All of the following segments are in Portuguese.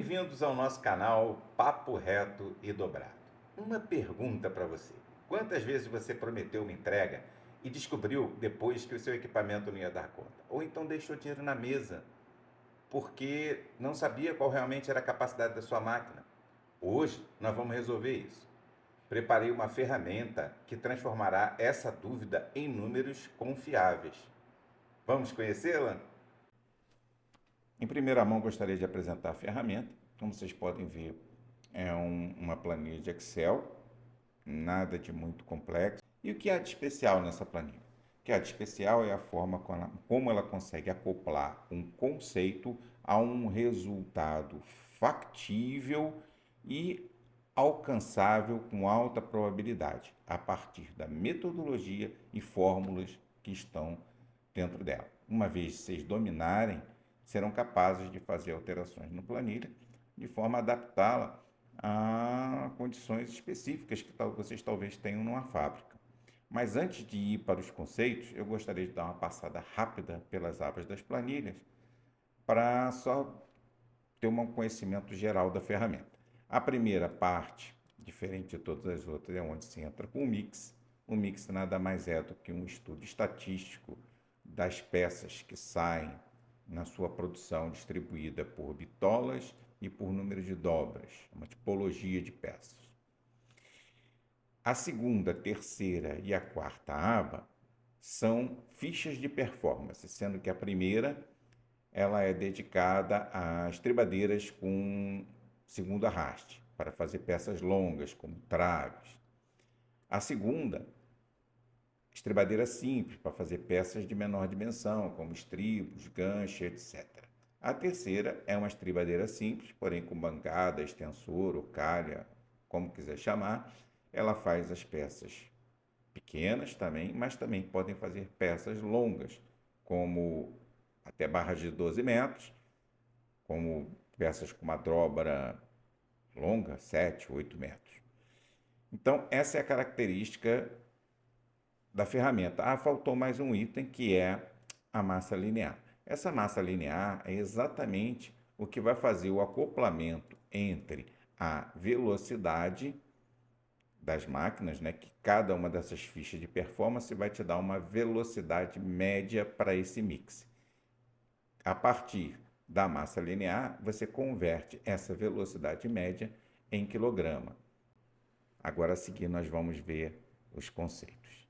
Bem-vindos ao nosso canal Papo Reto e Dobrado. Uma pergunta para você: quantas vezes você prometeu uma entrega e descobriu depois que o seu equipamento não ia dar conta? Ou então deixou dinheiro na mesa porque não sabia qual realmente era a capacidade da sua máquina? Hoje nós vamos resolver isso. Preparei uma ferramenta que transformará essa dúvida em números confiáveis. Vamos conhecê-la? Em primeira mão, gostaria de apresentar a ferramenta. Como vocês podem ver, é uma planilha de Excel, nada de muito complexo. E o que há de especial nessa planilha? O que há de especial é a forma como ela consegue acoplar um conceito a um resultado factível e alcançável com alta probabilidade, a partir da metodologia e fórmulas que estão dentro dela. Uma vez vocês dominarem, serão capazes de fazer alterações no planilha de forma a adaptá-la a condições específicas que vocês talvez tenham numa fábrica. Mas antes de ir para os conceitos, eu gostaria de dar uma passada rápida pelas abas das planilhas para só ter um conhecimento geral da ferramenta. A primeira parte, diferente de todas as outras, é onde se entra com o mix. O mix nada mais é do que um estudo estatístico das peças que saem na sua produção distribuída por bitolas e por número de dobras, uma tipologia de peças. A segunda, terceira e a quarta aba são fichas de performance, sendo que a primeira ela é dedicada às trebadeiras com segundo arraste, para fazer peças longas, como traves. A segunda, estribadeira simples, para fazer peças de menor dimensão, como estribos, gancho, etc. A terceira é uma estribadeira simples, porém com bancada, extensor ou calha, como quiser chamar. Ela faz as peças pequenas também, mas também podem fazer peças longas, como até barras de 12 metros, como peças com uma dobra longa, 7, 8 metros. Então, essa é a característica da ferramenta. Ah, faltou mais um item que é a massa linear. Essa massa linear é exatamente o que vai fazer o acoplamento entre a velocidade das máquinas, né, que cada uma dessas fichas de performance vai te dar uma velocidade média para esse mix. A partir da massa linear, você converte essa velocidade média em quilograma. Agora a seguir nós vamos ver os conceitos.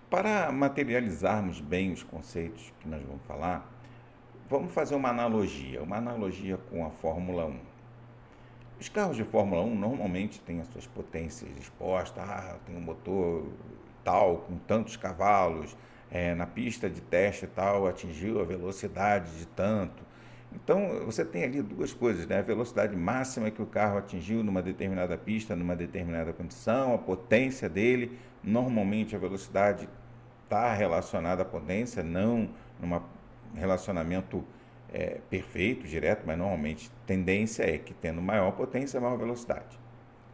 Para materializarmos bem os conceitos que nós vamos falar, vamos fazer uma analogia com a Fórmula 1. Os carros de Fórmula 1 normalmente têm as suas potências expostas, tem um motor tal, com tantos cavalos, na pista de teste tal, atingiu a velocidade de tanto. Então, você tem ali duas coisas, né? A velocidade máxima que o carro atingiu numa determinada pista, numa determinada condição, a potência dele. Normalmente, a velocidade está relacionada à potência, não num relacionamento perfeito, direto, mas normalmente a tendência é que tendo maior potência, maior velocidade.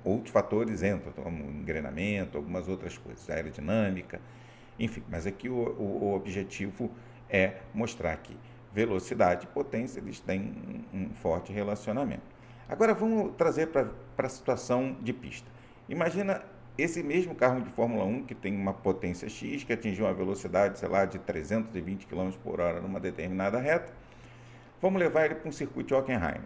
Outros fatores entram, como engrenamento, algumas outras coisas, aerodinâmica, enfim. Mas aqui o objetivo é mostrar que velocidade e potência eles têm um forte relacionamento. Agora vamos trazer para a situação de pista. Imagina esse mesmo carro de Fórmula 1 que tem uma potência X, que atingiu uma velocidade, sei lá, de 320 km por hora numa determinada reta. Vamos levar ele para um circuito de Hockenheim.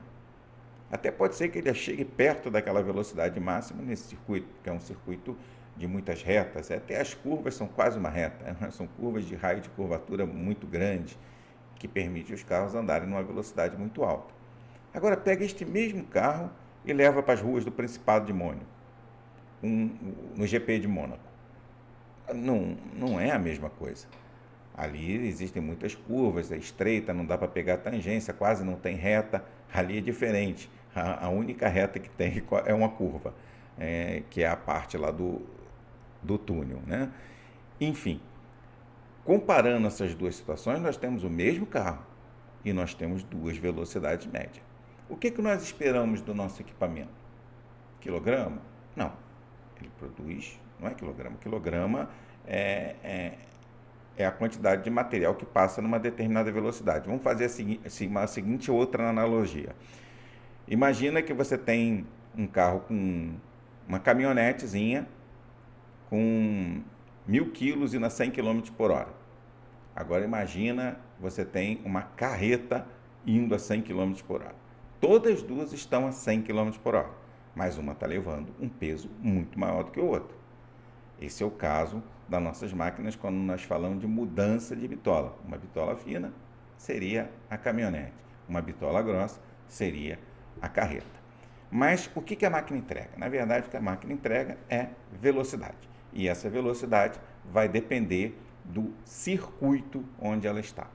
Até pode ser que ele chegue perto daquela velocidade máxima nesse circuito, que é um circuito de muitas retas. Até as curvas são quase uma reta, são curvas de raio de curvatura muito grande, que permite os carros andarem numa velocidade muito alta. Agora pega este mesmo carro e leva para as ruas do Principado de Mônaco, no GP de Mônaco. Não é a mesma coisa. Ali existem muitas curvas, é estreita, não dá para pegar tangência, quase não tem reta. Ali é diferente. A única reta que tem é uma curva, que é a parte lá do túnel, né? Enfim, comparando essas duas situações, nós temos o mesmo carro e nós temos duas velocidades médias. O que nós esperamos do nosso equipamento? Quilograma? Não. Ele produz, não é quilograma. Quilograma é a quantidade de material que passa numa determinada velocidade. Vamos fazer uma seguinte outra analogia. Imagina que você tem um carro com uma caminhonetezinha com 1.000 quilos indo a 100 km por hora. Agora imagina você tem uma carreta indo a 100 km por hora. Todas as duas estão a 100 km por hora, mas uma está levando um peso muito maior do que o outro. Esse é o caso das nossas máquinas quando nós falamos de mudança de bitola. Uma bitola fina seria a caminhonete, uma bitola grossa seria a carreta. Mas o que a máquina entrega? Na verdade, o que a máquina entrega é velocidade. E essa velocidade vai depender do circuito onde ela está.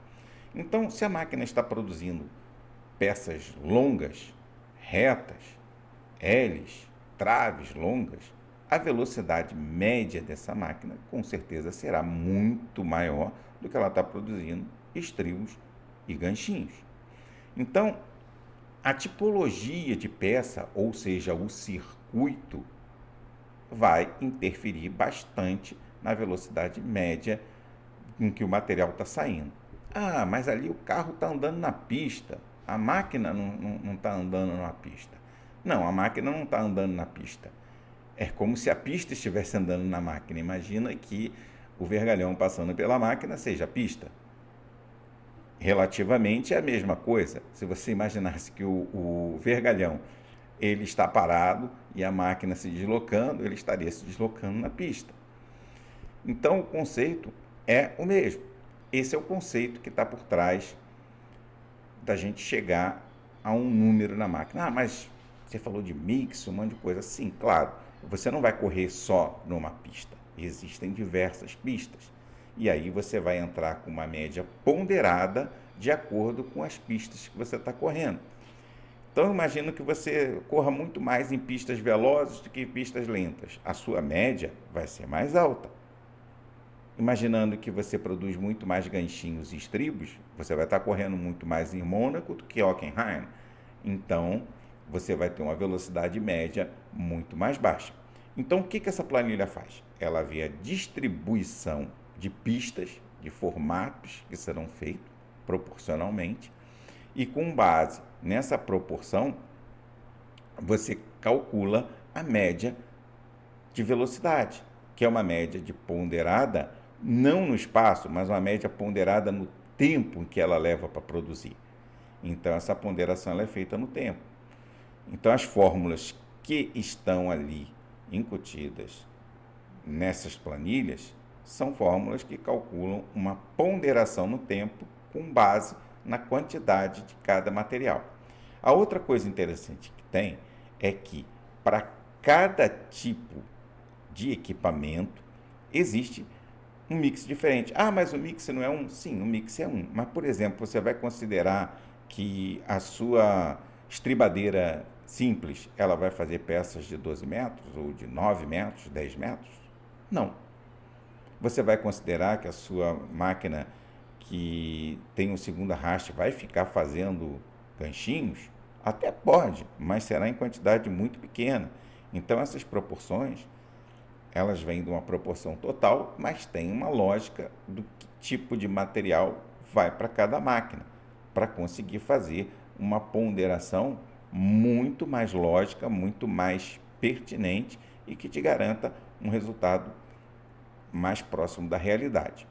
Então, se a máquina está produzindo peças longas, retas, hélices, traves longas, a velocidade média dessa máquina com certeza será muito maior do que ela está produzindo estribos e ganchinhos. Então, a tipologia de peça, ou seja, o circuito, vai interferir bastante na velocidade média com que o material está saindo. Ah, mas ali o carro está andando na pista, a máquina não está andando na pista. Não, a máquina não está andando na pista. É como se a pista estivesse andando na máquina. Imagina que o vergalhão passando pela máquina seja a pista. Relativamente é a mesma coisa. Se você imaginasse que o vergalhão ele está parado e a máquina se deslocando, ele estaria se deslocando na pista. Então o conceito é o mesmo. Esse é o conceito que está por trás da gente chegar a um número na máquina. Ah, mas você falou de mix, um monte de coisa. Sim, claro. Você não vai correr só numa pista. Existem diversas pistas. E aí você vai entrar com uma média ponderada de acordo com as pistas que você está correndo. Então, imagino que você corra muito mais em pistas velozes do que em pistas lentas. A sua média vai ser mais alta. Imaginando que você produz muito mais ganchinhos e estribos, você vai estar correndo muito mais em Mônaco do que em Hockenheim. Então, você vai ter uma velocidade média muito mais baixa. Então, o que essa planilha faz? Ela vê a distribuição de pistas, de formatos que serão feitos proporcionalmente, e com base nessa proporção, você calcula a média de velocidade, que é uma média de ponderada, não no espaço, mas uma média ponderada no tempo que ela leva para produzir. Então, essa ponderação ela é feita no tempo. Então, as fórmulas que estão ali incutidas nessas planilhas são fórmulas que calculam uma ponderação no tempo com base na quantidade de cada material. A outra coisa interessante que tem é que para cada tipo de equipamento existe um mix diferente. Ah, mas o mix não é um? Sim, o mix é um. Mas, por exemplo, você vai considerar que a sua estribadeira simples, ela vai fazer peças de 12 metros, ou de 9 metros, 10 metros? Não. Você vai considerar que a sua máquina que tem um segundo arraste vai ficar fazendo ganchinhos? Até pode, mas será em quantidade muito pequena. Então, essas proporções elas vêm de uma proporção total, mas tem uma lógica do que tipo de material vai para cada máquina, para conseguir fazer uma ponderação muito mais lógica, muito mais pertinente e que te garanta um resultado mais próximo da realidade.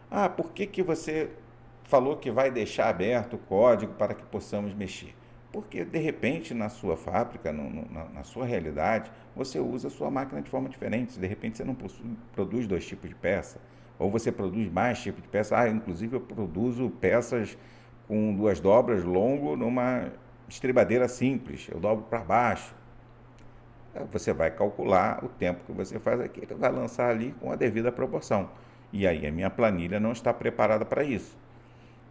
Ah, por que você falou que vai deixar aberto o código para que possamos mexer? Porque, de repente, na sua fábrica, na sua realidade, você usa a sua máquina de forma diferente. De repente, você não produz dois tipos de peça, ou você produz mais tipos de peça. Ah, inclusive, eu produzo peças com duas dobras longo numa estribadeira simples. Eu dobro para baixo. Você vai calcular o tempo que você faz aquilo, vai lançar ali com a devida proporção. E aí a minha planilha não está preparada para isso.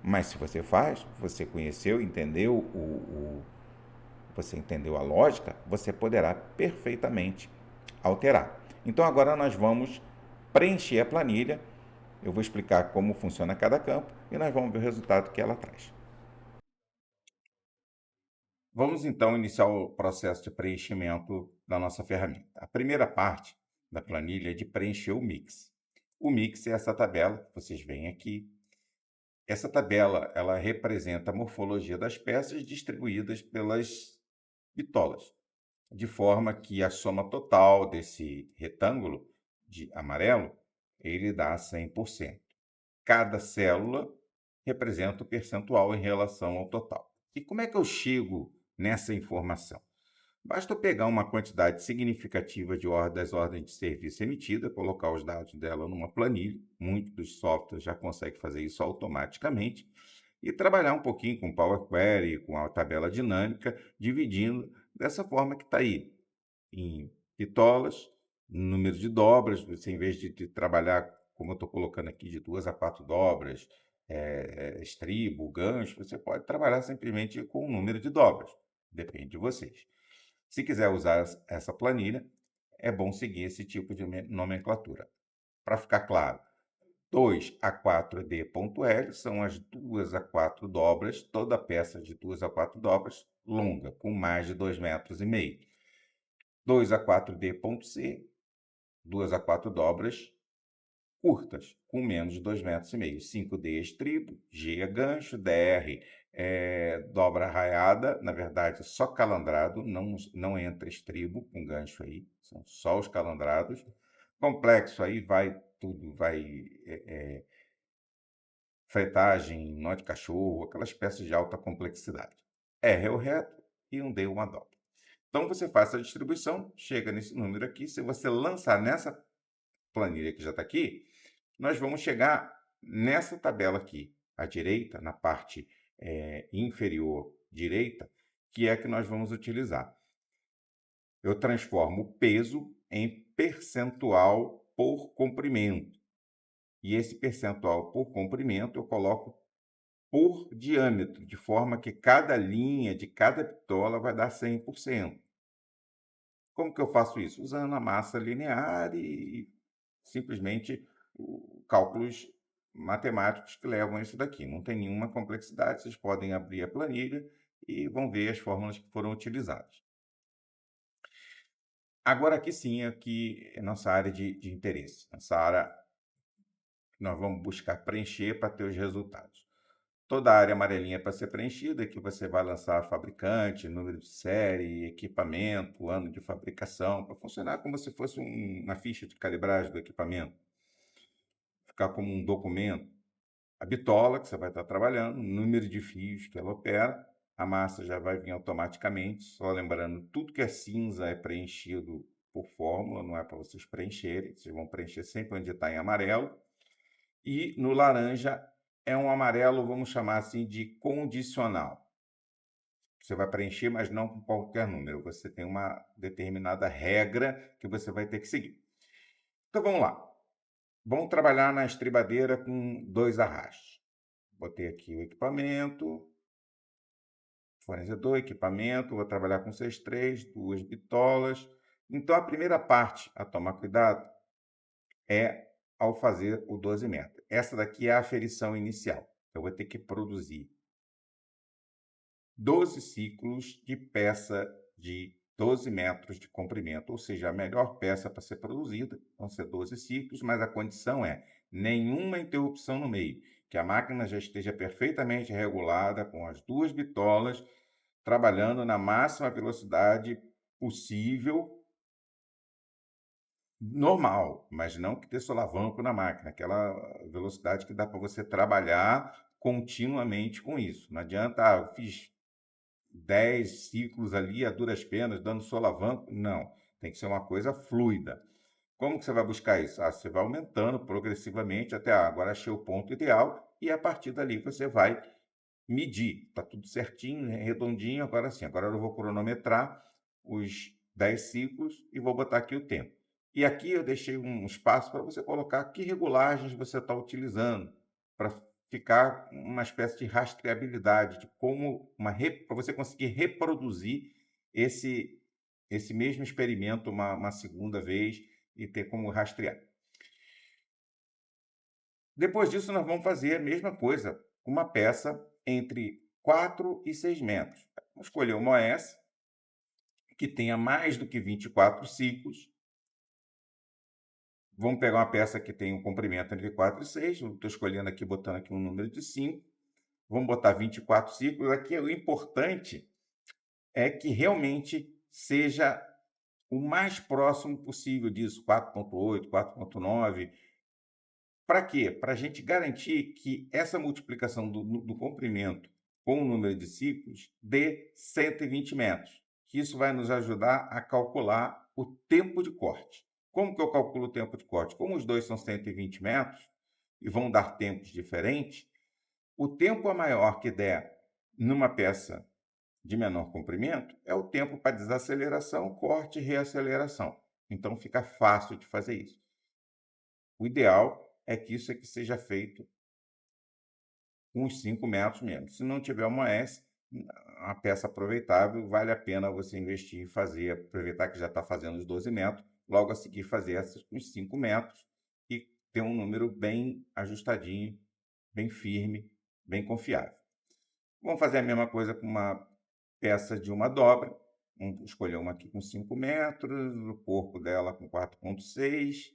Mas se você faz, você conheceu, entendeu você entendeu a lógica, você poderá perfeitamente alterar. Então agora nós vamos preencher a planilha. Eu vou explicar como funciona cada campo e nós vamos ver o resultado que ela traz. Vamos então iniciar o processo de preenchimento da nossa ferramenta. A primeira parte da planilha é de preencher o mix. O mix é essa tabela que vocês veem aqui. Essa tabela, ela representa a morfologia das peças distribuídas pelas bitolas, de forma que a soma total desse retângulo de amarelo, ele dá 100%. Cada célula representa o percentual em relação ao total. E como é que eu chego nessa informação? Basta eu pegar uma quantidade significativa das ordens de serviço emitida, colocar os dados dela numa planilha, muitos dos softwares já conseguem fazer isso automaticamente, e trabalhar um pouquinho com Power Query, com a tabela dinâmica, dividindo dessa forma que está aí, em bitolas, número de dobras, você em vez de trabalhar, como eu estou colocando aqui, de 2 a 4 dobras, estribo, gancho, você pode trabalhar simplesmente com o número de dobras, depende de vocês. Se quiser usar essa planilha, é bom seguir esse tipo de nomenclatura. Para ficar claro, 2 a 4D.L são as 2 a 4 dobras, toda peça de 2 a 4 dobras, longa, com mais de 2,5 metros. 2 a 4D.C, 2 a 4 dobras, curtas, com menos de 2,5 metros. 5D é estribo, G é gancho, DR é dobra arraiada, na verdade só calandrado, não entra estribo com gancho aí, são só os calandrados. Complexo aí vai tudo, vai fretagem, nó de cachorro, aquelas peças de alta complexidade. R é o reto e um D uma dobra. Então você faz essa distribuição, chega nesse número aqui, se você lançar nessa planilha que já está aqui, nós vamos chegar nessa tabela aqui, à direita, na parte inferior direita, que é a que nós vamos utilizar. Eu transformo o peso em percentual por comprimento. E esse percentual por comprimento eu coloco por diâmetro, de forma que cada linha de cada bitola vai dar 100%. Como que eu faço isso? Usando a massa linear e simplesmente cálculos matemáticos que levam a isso daqui. Não tem nenhuma complexidade, vocês podem abrir a planilha e vão ver as fórmulas que foram utilizadas. Agora aqui sim, aqui é nossa área de interesse, essa área que nós vamos buscar preencher para ter os resultados. Toda a área amarelinha para ser preenchida, que você vai lançar fabricante, número de série, equipamento, ano de fabricação, para funcionar como se fosse uma ficha de calibragem do equipamento. Ficar como um documento. A bitola, que você vai estar trabalhando, o número de fios que ela opera, a massa já vai vir automaticamente, só lembrando, tudo que é cinza é preenchido por fórmula, não é para vocês preencherem, vocês vão preencher sempre onde está em amarelo. E no laranja é um amarelo, vamos chamar assim, de condicional. Você vai preencher, mas não com qualquer número. Você tem uma determinada regra que você vai ter que seguir. Então vamos lá. Vamos trabalhar na estribadeira com 2 arrastes. Botei aqui o equipamento, fornecedor, equipamento, vou trabalhar com 6,3, 2 bitolas. Então a primeira parte a tomar cuidado é ao fazer o 12 metros. Essa daqui é a aferição inicial. Eu vou ter que produzir 12 ciclos de peça de 12 metros de comprimento, ou seja, a melhor peça para ser produzida vão ser 12 ciclos, mas a condição é nenhuma interrupção no meio, que a máquina já esteja perfeitamente regulada, com as 2 bitolas, trabalhando na máxima velocidade possível, normal, mas não que dê solavanco na máquina, aquela velocidade que dá para você trabalhar continuamente com isso. Não adianta, eu fiz 10 ciclos ali a duras penas, dando solavanco. Não, tem que ser uma coisa fluida. Como que você vai buscar isso? Você vai aumentando progressivamente até, agora achei o ponto ideal, e a partir dali você vai medir. Está tudo certinho, redondinho, agora sim. Agora eu vou cronometrar os 10 ciclos e vou botar aqui o tempo. E aqui eu deixei um espaço para você colocar que regulagens você está utilizando para ficar uma espécie de rastreabilidade, de como para você conseguir reproduzir esse mesmo experimento uma segunda vez e ter como rastrear. Depois disso, nós vamos fazer a mesma coisa, uma peça entre 4 e 6 metros. Vamos escolher uma OS que tenha mais do que 24 ciclos. Vamos pegar uma peça que tem um comprimento entre 4 e 6. Estou escolhendo aqui, botando aqui um número de 5. Vamos botar 24 ciclos. Aqui o importante é que realmente seja o mais próximo possível disso, 4,8, 4,9. Para quê? Para a gente garantir que essa multiplicação do comprimento com o número de ciclos dê 120 metros. Que isso vai nos ajudar a calcular o tempo de corte. Como que eu calculo o tempo de corte? Como os dois são 120 metros e vão dar tempos diferentes, o tempo a maior que der numa peça de menor comprimento é o tempo para desaceleração, corte e reaceleração. Então fica fácil de fazer isso. O ideal é que isso aqui seja feito com uns 5 metros mesmo. Se não tiver uma S, uma peça aproveitável, vale a pena você investir e fazer, aproveitar que já está fazendo os 12 metros, logo a seguir fazer essas com os 5 metros e ter um número bem ajustadinho, bem firme, bem confiável. Vamos fazer a mesma coisa com uma peça de uma dobra. Vamos escolher uma aqui com 5 metros, o corpo dela com 4,6,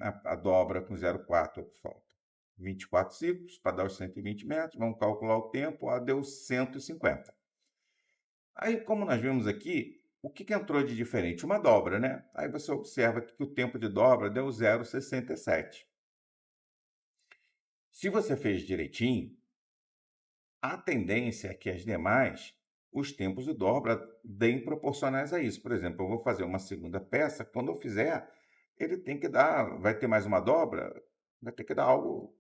a dobra com 0,4 que falta. 24 ciclos para dar os 120 metros. Vamos calcular o tempo. Deu 150. Aí, como nós vimos aqui, o que entrou de diferente? Uma dobra, né? Aí você observa que o tempo de dobra deu 0,67. Se você fez direitinho, a tendência é que as demais, os tempos de dobra, deem proporcionais a isso. Por exemplo, eu vou fazer uma segunda peça, quando eu fizer, ele tem que dar, vai ter mais uma dobra, vai ter que dar algo,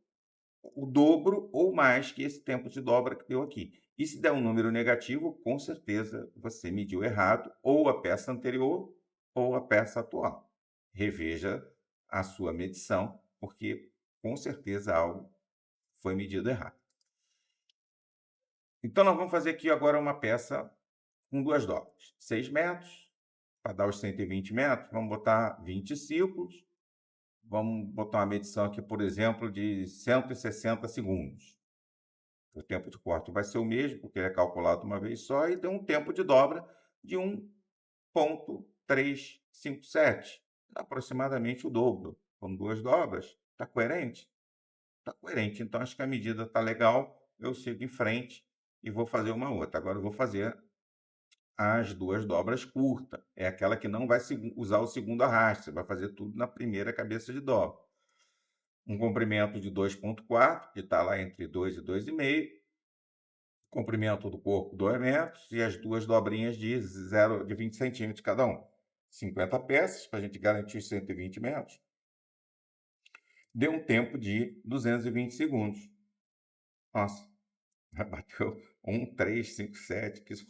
o dobro ou mais que esse tempo de dobra que deu aqui. E se der um número negativo, com certeza você mediu errado, ou a peça anterior, ou a peça atual. Reveja a sua medição, porque com certeza algo foi medido errado. Então, nós vamos fazer aqui agora uma peça com duas dobras. 6 metros, para dar os 120 metros, vamos botar 20 ciclos. Vamos botar uma medição aqui, por exemplo, de 160 segundos. O tempo de corte vai ser o mesmo, porque ele é calculado uma vez só, e tem um tempo de dobra de 1,357. Aproximadamente o dobro. Com duas dobras, está coerente? Está coerente. Então, acho que a medida está legal. Eu sigo em frente e vou fazer uma outra. Agora eu vou fazer as duas dobras curtas. É aquela que não vai usar o segundo arraste. Você vai fazer tudo na primeira cabeça de dobra. Um comprimento de 2,4, que está lá entre 2 e 2,5. Comprimento do corpo, 2 metros. E as duas dobrinhas de 20 centímetros cada um. 50 peças, para a gente garantir 120 metros. Deu um tempo de 220 segundos. Nossa, bateu 1,357, que isso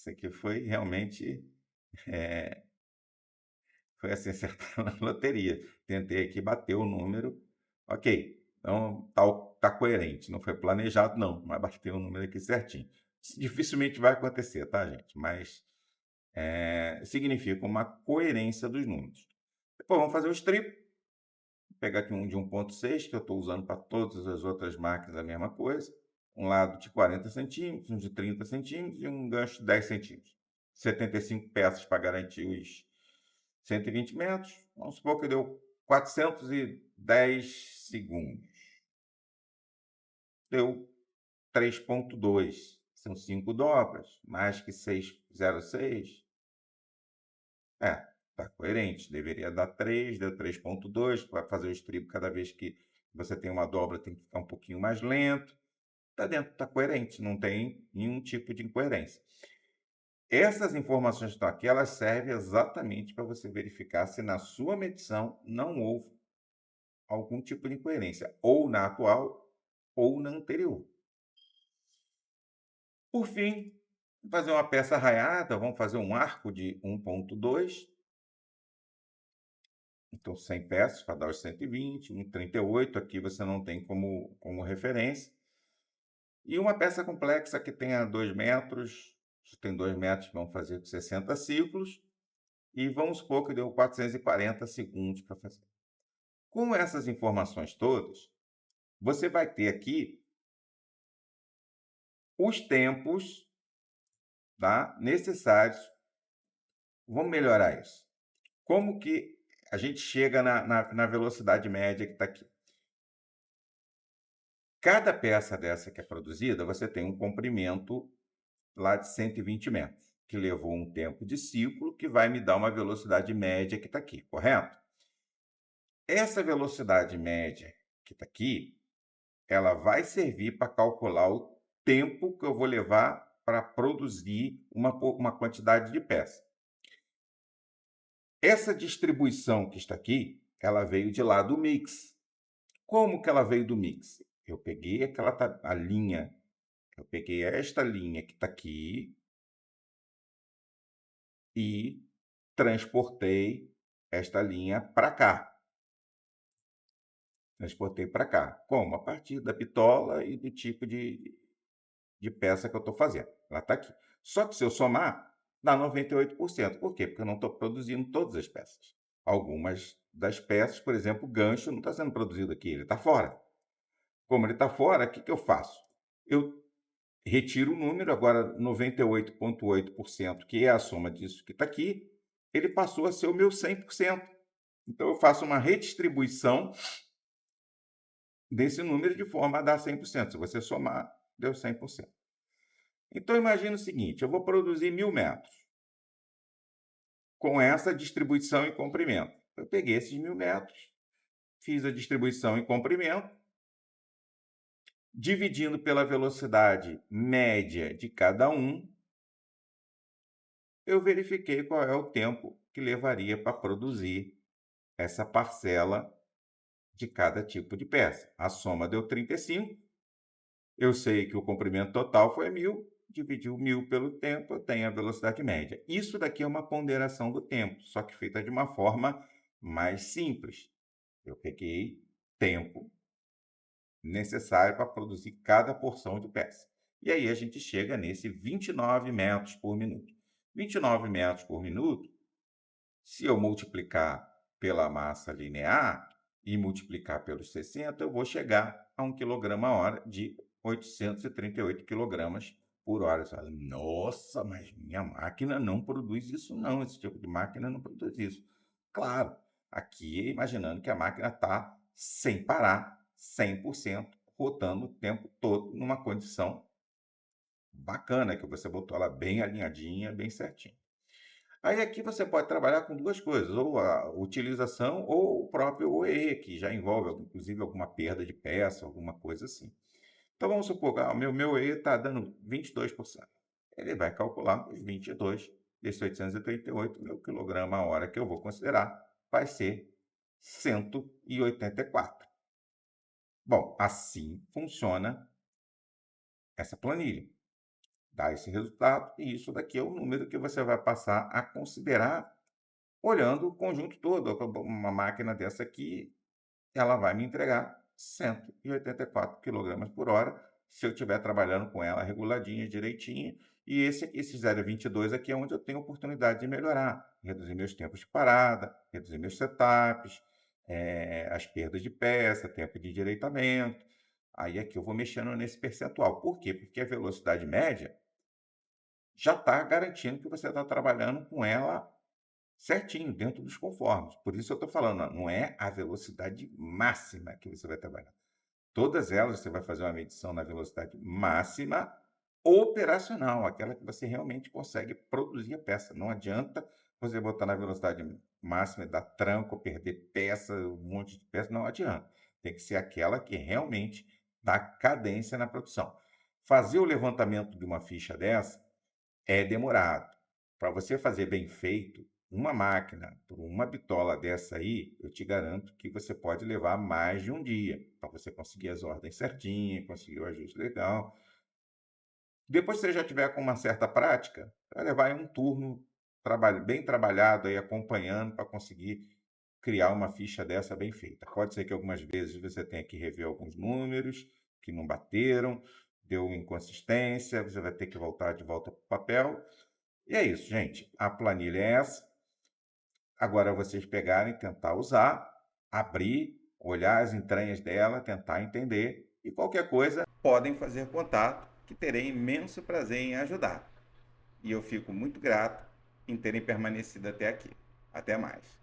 aqui foi realmente, foi assim, acertar na loteria. Tentei aqui bater o número, ok, então tá coerente, não foi planejado não, mas bateu o número aqui certinho. Dificilmente vai acontecer, tá, gente? Mas significa uma coerência dos números. Depois vamos fazer os triplos. Vou pegar aqui um de 1,6, que eu estou usando para todas as outras máquinas a mesma coisa. Um lado de 40 centímetros, um de 30 centímetros e um gancho de 10 centímetros. 75 peças para garantir os 120 metros. Vamos supor que deu 410 segundos. Deu 3,2. São 5 dobras, mais que 6,06. Está coerente. Deveria dar 3, deu 3,2. Vai fazer o estribo cada vez que você tem uma dobra, tem que ficar um pouquinho mais lento. Está dentro, está coerente, não tem nenhum tipo de incoerência. Essas informações que estão aqui, elas servem exatamente para você verificar se na sua medição não houve algum tipo de incoerência, ou na atual ou na anterior. Por fim, vamos fazer uma peça arraiada, vamos fazer um arco de 1,2. Então, 100 peças para dar os 120, 1,38, aqui você não tem como referência. E uma peça complexa que tenha 2 metros, tem 2 metros, vamos fazer com 60 ciclos, e vamos supor que deu 440 segundos para fazer. Com essas informações todas, você vai ter aqui os tempos, tá, necessários. Vamos melhorar isso. Como que a gente chega na velocidade média que está aqui. Cada peça dessa que é produzida, você tem um comprimento lá de 120 metros, que levou um tempo de ciclo, que vai me dar uma velocidade média que está aqui, correto? Essa velocidade média que está aqui, ela vai servir para calcular o tempo que eu vou levar para produzir uma quantidade de peça. Essa distribuição que está aqui, ela veio de lá do mix. Como que ela veio do mix? Eu peguei a linha, eu peguei esta linha que está aqui e transportei esta linha para cá. Transportei para cá. Como? A partir da bitola e do tipo de peça que eu estou fazendo. Ela está aqui. Só que se eu somar, dá 98%. Por quê? Porque eu não estou produzindo todas as peças. Algumas das peças, por exemplo, o gancho não está sendo produzido aqui, ele está fora. Como ele está fora, o que, que eu faço? Eu retiro o número, agora 98,8%, que é a soma disso que está aqui, ele passou a ser o meu 100%. Então, eu faço uma redistribuição desse número de forma a dar 100%. Se você somar, deu 100%. Então, imagina o seguinte, eu vou produzir 1.000 metros com essa distribuição em comprimento. Eu peguei esses 1.000 metros, fiz a distribuição em comprimento, dividindo pela velocidade média de cada um, eu verifiquei qual é o tempo que levaria para produzir essa parcela de cada tipo de peça. A soma deu 35. Eu sei que o comprimento total foi 1.000, dividi o 1.000 pelo tempo, eu tenho a velocidade média. Isso daqui é uma ponderação do tempo, só que feita de uma forma mais simples. Eu peguei tempo necessário para produzir cada porção de peça. E aí a gente chega nesse 29 metros por minuto. 29 metros por minuto, se eu multiplicar pela massa linear e multiplicar pelos 60, eu vou chegar a 1 kg/h de 838 kg por hora. Você fala, nossa, mas minha máquina não produz isso não, esse tipo de máquina não produz isso. Claro, aqui imaginando que a máquina está sem parar, 100%, rotando o tempo todo numa condição bacana, que você botou ela bem alinhadinha, bem certinho. Aí aqui você pode trabalhar com duas coisas, ou a utilização ou o próprio OE, que já envolve, inclusive, alguma perda de peça, alguma coisa assim. Então, vamos supor que o meu OE está dando 22%. Ele vai calcular os 22 desses 838, meu quilograma a hora que eu vou considerar vai ser 184. Bom, assim funciona essa planilha. Dá esse resultado e isso daqui é o número que você vai passar a considerar olhando o conjunto todo. Uma máquina dessa aqui, ela vai me entregar 184 kg por hora, se eu estiver trabalhando com ela reguladinha, direitinho. E esse 0,22 aqui é onde eu tenho oportunidade de melhorar, reduzir meus tempos de parada, reduzir meus setups, as perdas de peça, tempo de endireitamento. Aí aqui eu vou mexendo nesse percentual. Por quê? Porque a velocidade média já está garantindo que você está trabalhando com ela certinho, dentro dos conformes. Por isso eu estou falando, não é a velocidade máxima que você vai trabalhar. Todas elas você vai fazer uma medição na velocidade máxima operacional, aquela que você realmente consegue produzir a peça. Não adianta você botar na velocidade máxima e dar tranco, perder peça, um monte de peça, não adianta. Tem que ser aquela que realmente dá cadência na produção. Fazer o levantamento de uma ficha dessa é demorado. Para você fazer bem feito, uma máquina por uma bitola dessa aí, eu te garanto que você pode levar mais de um dia para você conseguir as ordens certinhas, conseguir o ajuste legal. Depois que você já tiver com uma certa prática, vai levar aí um turno bem trabalhado aí acompanhando para conseguir criar uma ficha dessa bem feita. Pode ser que algumas vezes você tenha que rever alguns números que não bateram, deu inconsistência, você vai ter que voltar de volta para o papel. E é isso, gente. A planilha é essa. Agora vocês pegarem, tentar usar, abrir, olhar as entranhas dela, tentar entender. E qualquer coisa, podem fazer contato, que terei imenso prazer em ajudar. E eu fico muito grato em terem permanecido até aqui. Até mais.